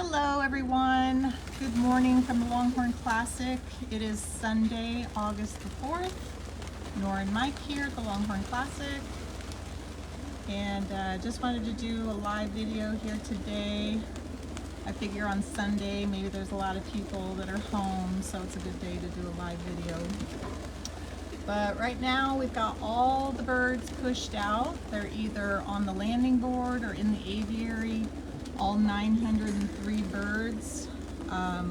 Hello everyone, good morning from the Longhorn Classic. It is Sunday, August the 4th. Nora and Mike here at the Longhorn Classic. And just wanted to do a live video here today. I figure on Sunday, maybe there's a lot of people that are home, so it's a good day to do a live video. But right now we've got all the birds pushed out. They're either on the landing board or in the aviary. All 903 birds.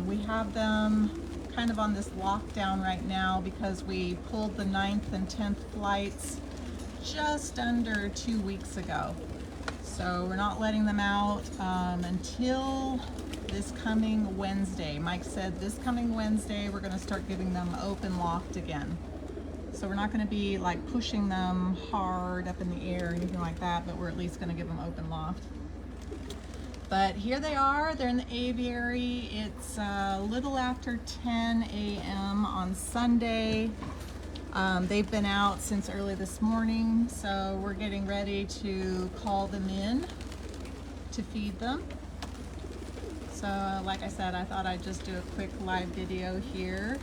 We have them kind of on this lockdown right now because we pulled the 9th and 10th flights just under 2 weeks ago. So we're not letting them out until this coming Wednesday. Mike said this coming Wednesday we're going to start giving them open loft again. So we're not going to be like pushing them hard up in the air or anything like that, but we're at least going to give them open loft. But here they are, they're in the aviary. It's a little after 10 a.m. on Sunday. They've been out since early this morning, so we're getting ready to call them in to feed them. So like I said, I thought I'd just do a quick live video here.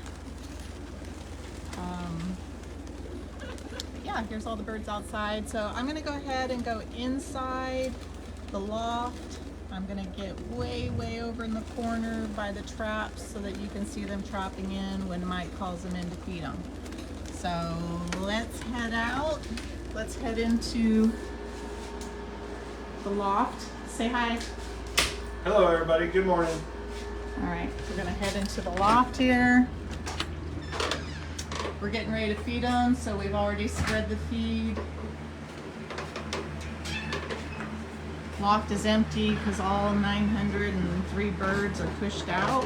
Yeah, here's all the birds outside. So I'm gonna go ahead and go inside the loft. I'm gonna get way over in the corner by the traps so that you can see them trapping in when Mike calls them in to feed them. So let's head out. Let's head into the loft. Say hi. Hello everybody, good morning. All right, we're gonna head into the loft here. We're getting ready to feed them, so we've already spread the feed. Loft is empty because all 903 birds are pushed out.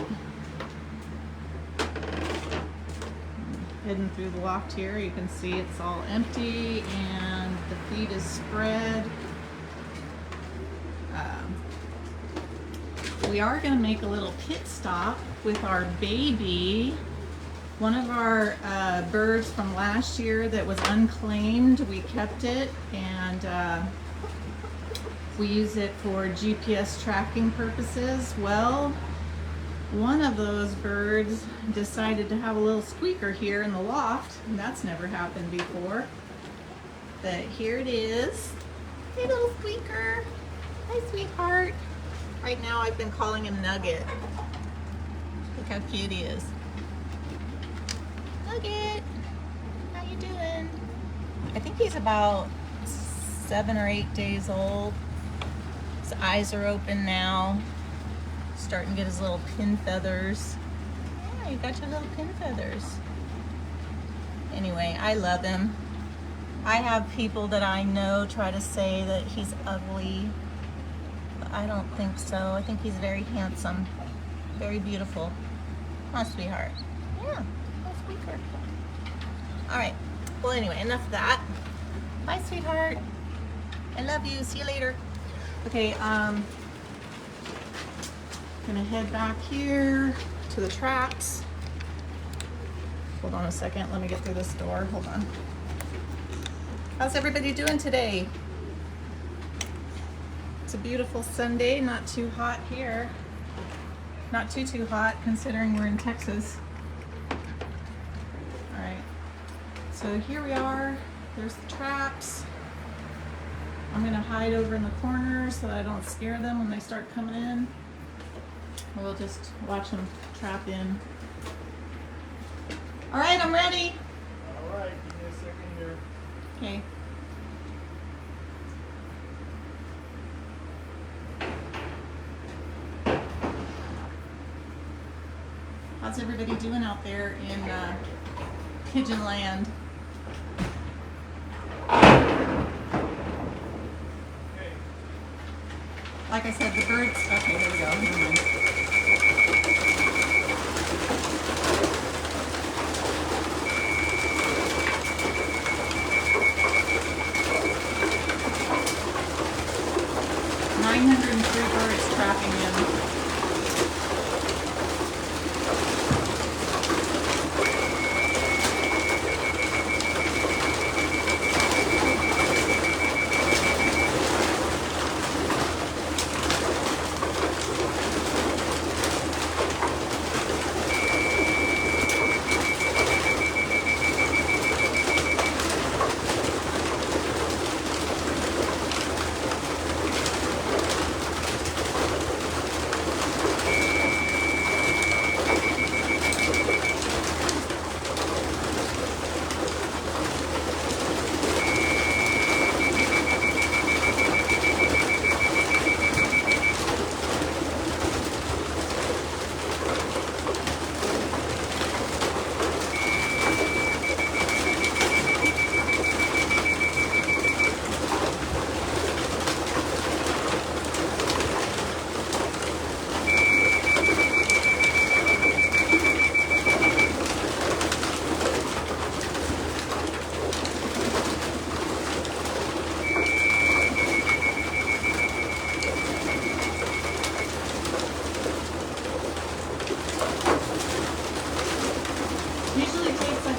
Heading through the loft here, you can see it's all empty and the feed is spread. We are going to make a little pit stop with our baby. One of our birds from last year that was unclaimed, we kept it, and we use it for GPS tracking purposes. Well, one of those birds decided to have a little squeaker here in the loft, and that's never happened before. But here it is. Hey, little squeaker. Hi, sweetheart. Right now I've been calling him Nugget. Look how cute he is. Nugget, how you doing? I think he's about 7 or 8 days old. His eyes are open now. Starting to get his little pin feathers. Yeah, you got your little pin feathers. Anyway, I love him. I have people that I know try to say that he's ugly, but I don't think so. I think he's very handsome, very beautiful. Oh, sweetheart. Yeah, oh, squeaker. All right, well anyway, enough of that. Bye, sweetheart. I love you, see you later. Okay, gonna head back here to the traps. Hold on a second, let me get through this door, hold on. How's everybody doing today? It's a beautiful Sunday, not too hot here. Not too hot considering we're in Texas. All right, so here we are, there's the traps. I'm gonna hide over in the corner so that I don't scare them when they start coming in. We'll just watch them trap in. All right, I'm ready. All right, give me a second here. Okay. How's everybody doing out there in Pigeon land? Like I said, the birds, okay, here we go, never mind. Birds trapping in.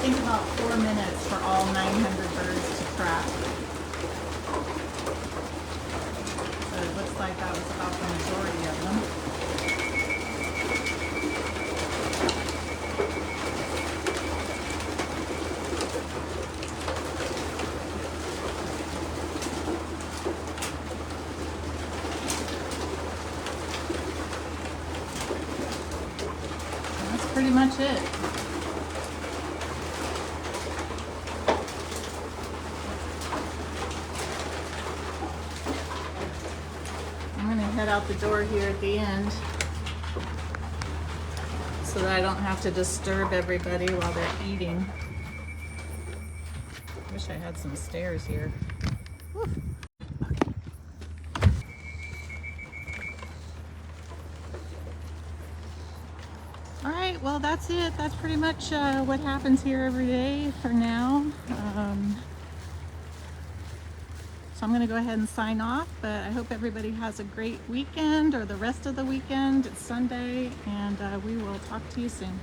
think about 4 minutes for all 900 birds to crack. So it looks like that was about the majority of them. And that's pretty much it. Head out the door here at the end so that I don't have to disturb everybody while they're eating. Wish I had some stairs here. Whew. Okay. All right, well that's it. That's pretty much what happens here every day for now. So I'm going to go ahead and sign off, but I hope everybody has a great weekend or the rest of the weekend. It's Sunday, and we will talk to you soon.